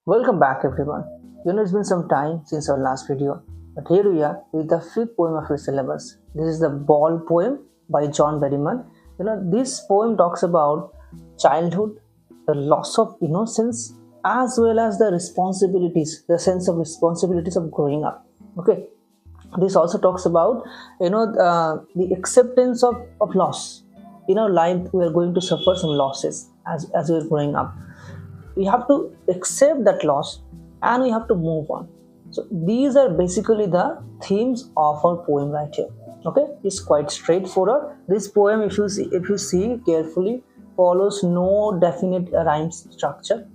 Welcome back everyone. It's been some time since our last video, but here we are with the fifth poem of your syllabus. This is the Ball poem by John Berryman. This poem talks about childhood, the loss of innocence, as well as the responsibilities, the sense of responsibilities of growing up. Okay, this also talks about the acceptance of loss. In our life, we are going to suffer some losses as we are growing up. We have to accept that loss and we have to move on. So these are basically the themes of our poem right here. Okay, it's quite straightforward. This poem, if you see carefully, follows no definite rhyme structure.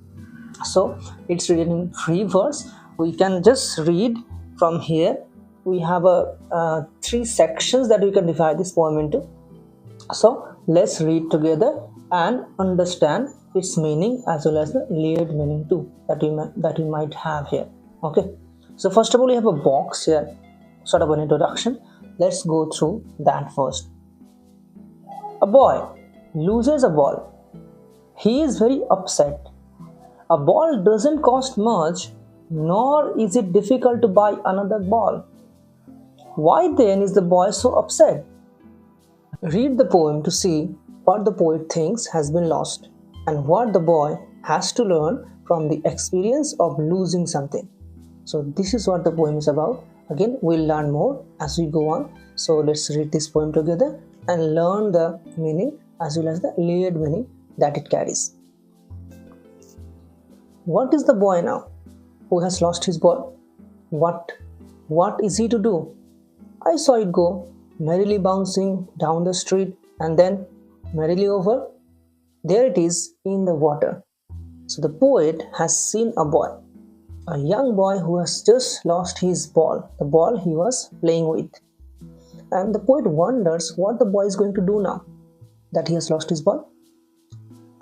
So it's written in free verse. We can just read from here. We have three sections that we can divide this poem into. So let's read together and understand its meaning as well as the layered meaning too that we might have here. Okay. So first of all, we have a box here, sort of an introduction. Let's go through that first. A boy loses a ball. He is very upset. A ball doesn't cost much, nor is it difficult to buy another ball. Why then is the boy so upset? Read the poem to see what the poet thinks has been lost and what the boy has to learn from the experience of losing something. So this is what the poem is about. Again, we'll learn more as we go on. So let's read this poem together and learn the meaning as well as the layered meaning that it carries. What is the boy now who has lost his ball? What is he to do? I saw it go merrily bouncing down the street and then merrily over. There it is in the water. So the poet has seen a young boy who has just lost his ball, the ball he was playing with. And the poet wonders what the boy is going to do now that he has lost his ball.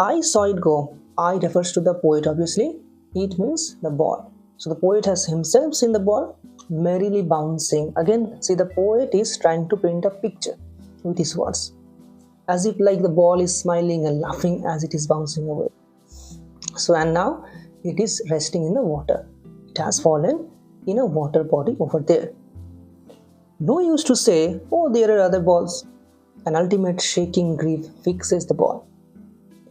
I saw it go. I refers to the poet, obviously. It means the ball. So the poet has himself seen the ball merrily bouncing. Again, see, the poet is trying to paint a picture with his words, as if like the ball is smiling and laughing as it is bouncing away. So, and now it is resting in the water. It has fallen in a water body over there. No use to say, oh, there are other balls. An ultimate shaking grief fixes the ball.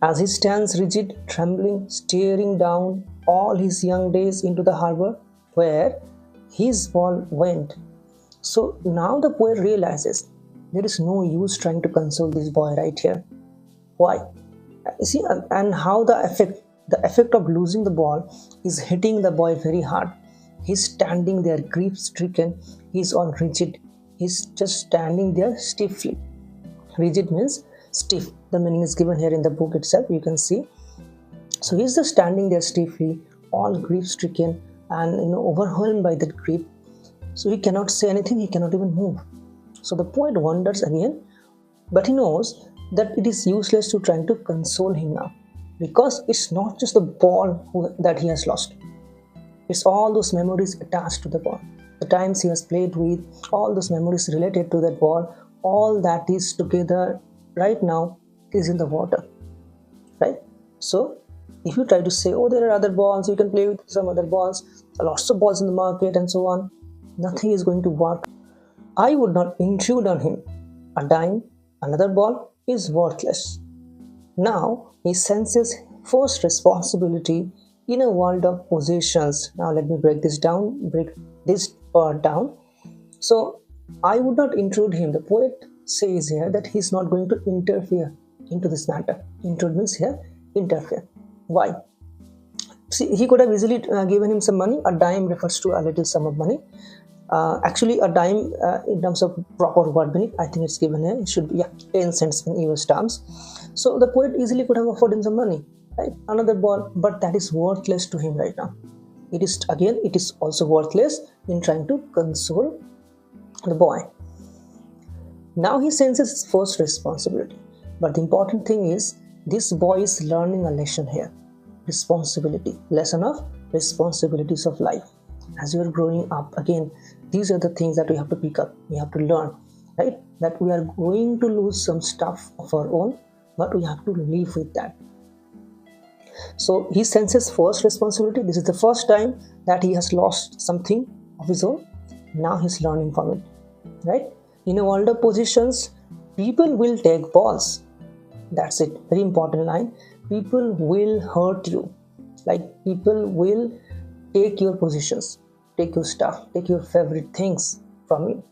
As he stands rigid, trembling, staring down all his young days into the harbor where his ball went. So now the poet realizes there is no use trying to console this boy right here. Why? See, and how the effect of losing the ball is hitting the boy very hard. He's standing there grief stricken. He's all rigid. He's just standing there stiffly. Rigid means stiff. The meaning is given here in the book itself. You can see. So he's just standing there stiffly, all grief stricken and overwhelmed by that grief. So he cannot say anything. He cannot even move. So the poet wonders again, but he knows that it is useless to try to console him now, because it's not just the ball that he has lost. It's all those memories attached to the ball. The times he has played with, all those memories related to that ball, all that is together right now is in the water. Right? So if you try to say, oh, there are other balls, you can play with some other balls, lots of balls in the market and so on, nothing is going to work. I would not intrude on him. A dime, another ball is worthless. Now he senses first responsibility in a world of possessions. Now let me break this part down. So I would not intrude him. The poet says here that he's not going to interfere into this matter. Intrude means here interfere. Why? See, he could have easily given him some money. A dime refers to a little sum of money. Actually, a dime in terms of proper word meaning, I think it's given here. It should be 10 cents in US terms. So the poet easily could have afforded him some money, right? Another ball, but that is worthless to him right now. It is also worthless in trying to console the boy. Now he senses his first responsibility. But the important thing is, this boy is learning a lesson here. Responsibility. Lesson of responsibilities of life. As you are growing up, again, these are the things that we have to pick up. We have to learn, right? That we are going to lose some stuff of our own, but we have to live with that. So he senses first responsibility. This is the first time that he has lost something of his own. Now he's learning from it, right? In older positions, people will take balls. That's it. Very important line. People will hurt you. Like people will take your positions, take your stuff, take your favorite things from you.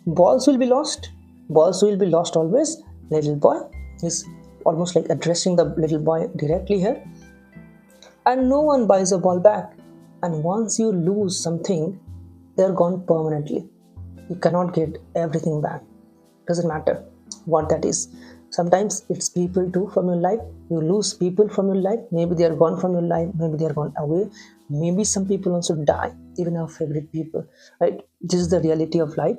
Balls will be lost. Balls will be lost always. Little boy is almost like addressing the little boy directly here. And no one buys a ball back. And once you lose something, they're gone permanently. You cannot get everything back. Doesn't matter what that is. Sometimes it's people too from your life. You lose people from your life. Maybe they are gone from your life. Maybe they are gone away. Maybe some people also die. Even our favorite people, right? This is the reality of life.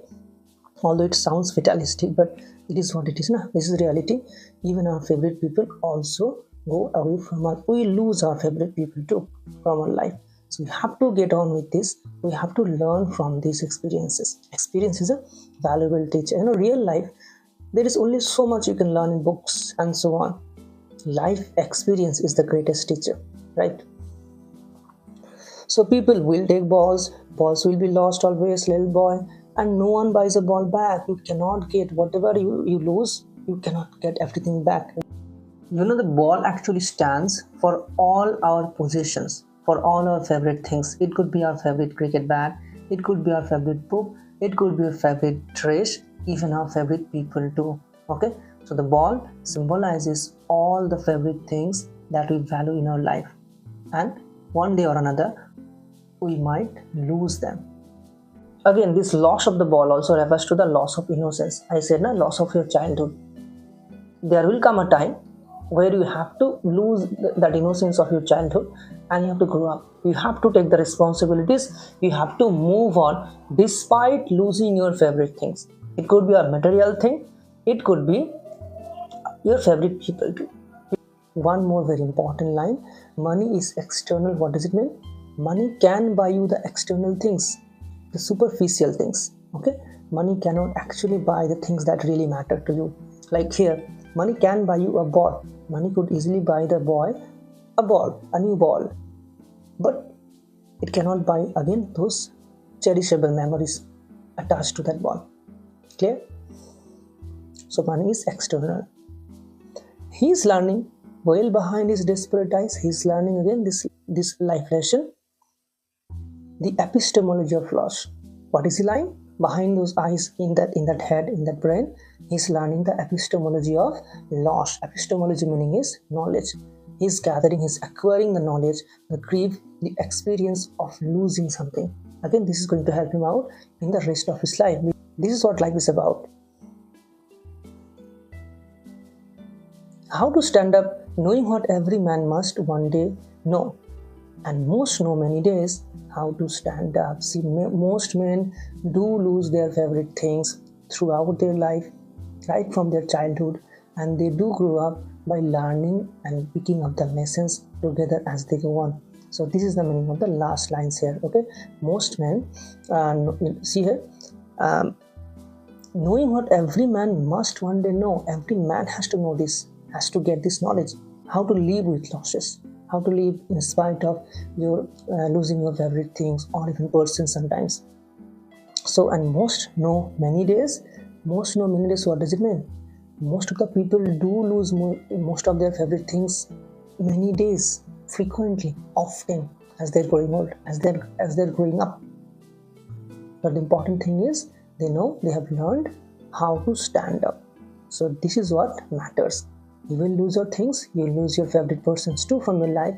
Although it sounds fatalistic, but it is what it is. Nah? This is reality. Even our favorite people also go away from us. We lose our favorite people too from our life. So we have to get on with this. We have to learn from these experiences. Experience is a valuable teacher. Real life, there is only so much you can learn in books and so on. Life experience is the greatest teacher, right? So people will take balls. Balls will be lost always, little boy. And no one buys a ball back. You cannot get whatever you lose. You cannot get everything back. The ball actually stands for all our possessions, for all our favorite things. It could be our favorite cricket bat. It could be our favorite book. It could be our favorite trash. Even our favorite people too. Okay. So the ball symbolizes all the favorite things that we value in our life. And one day or another, we might lose them. Again, this loss of the ball also refers to the loss of innocence. I said, loss of your childhood. There will come a time where you have to lose that innocence of your childhood and you have to grow up. You have to take the responsibilities. You have to move on despite losing your favorite things. It could be a material thing. It could be your favorite people too. One more very important line. Money is external. What does it mean? Money can buy you the external things, the superficial things. Okay, money cannot actually buy the things that really matter to you. Like here, money can buy you a ball. Money could easily buy the boy a ball, a new ball, but it cannot buy again those cherishable memories attached to that ball. Clear? So money is external. He is learning well behind his desperate eyes. He is learning again this life lesson. The epistemology of loss. What is he learning? Behind those eyes, in that head, in that brain, he's learning the epistemology of loss. Epistemology meaning is knowledge. He's acquiring the knowledge, the grief, the experience of losing something. Again, this is going to help him out in the rest of his life. This is what life is about. How to stand up, knowing what every man must one day know. And most know many days how to stand up. See, most men do lose their favorite things throughout their life, right from their childhood, and they do grow up by learning and picking up the lessons together as they go on. So this is the meaning of the last lines here. Okay, most men, see here, knowing what every man must one day know. Every man has to know this, has to get this knowledge, how to live with losses, how to live in spite of your losing your favorite things or even persons sometimes. So, and most know many days. Most know many days. What does it mean? Most of the people do lose most of their favorite things many days, frequently, often, as they're growing old, as they're growing up. But the important thing is they know, they have learned how to stand up. So this is what matters. You will lose your things, you will lose your favorite persons too from your life.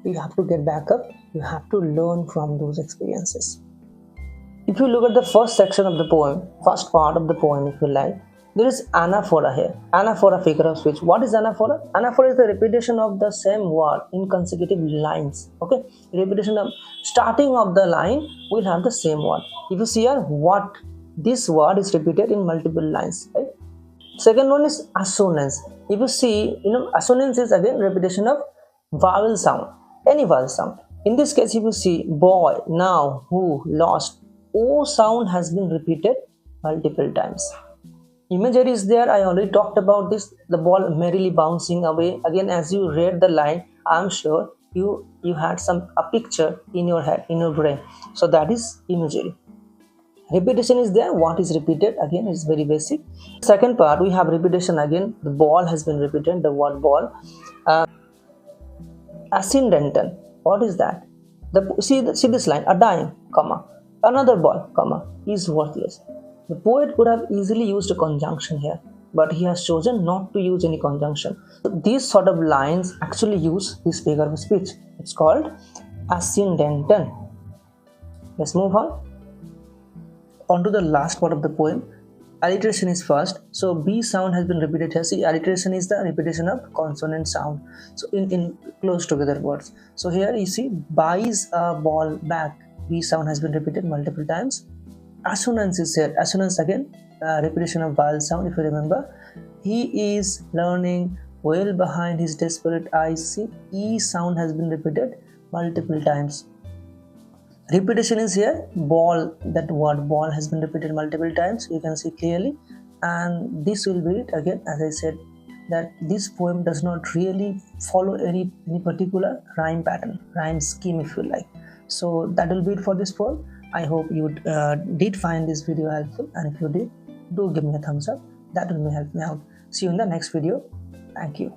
You have to get back up. You have to learn from those experiences. If you look at the first section of the poem, first part of the poem if you like, there is anaphora here. Anaphora, figure of speech. What is anaphora? Anaphora is the repetition of the same word in consecutive lines. Okay, repetition of starting of the line will have the same word. If you see here, what this word is repeated in multiple lines, right? Second one is assonance. If you see, assonance is again repetition of vowel sound, any vowel sound. In this case, if you see boy, now, who, lost, O sound has been repeated multiple times. Imagery is there. I already talked about this. The ball merrily bouncing away. Again, as you read the line, I'm sure you had a picture in your head, in your brain. So that is imagery. Repetition is there. What is repeated? Again, it's very basic. Second part, we have repetition again. The ball has been repeated. The word ball. Ascendental. What is that? See this line. A dime, comma. Another ball, comma, is worthless. The poet could have easily used a conjunction here, but he has chosen not to use any conjunction. So these sort of lines actually use this figure of speech. It's called ascendental. Let's move on to the last part of the poem. Alliteration is first. So B sound has been repeated here. See, alliteration is the repetition of consonant sound. So in close together words. So here you see, buys a ball back. B sound has been repeated multiple times. Assonance is here. Assonance again, repetition of vowel sound. If you remember, he is learning well behind his desperate eyes. See, E sound has been repeated multiple times. Repetition is here. Ball, that word ball has been repeated multiple times. You can see clearly, and this will be it. Again, as I said, that this poem does not really follow any particular rhyme pattern, rhyme scheme, if you like. So that will be it for this poem. I hope you did find this video helpful, and if you did, do give me a thumbs up. That will help me out. See you in the next video. Thank you.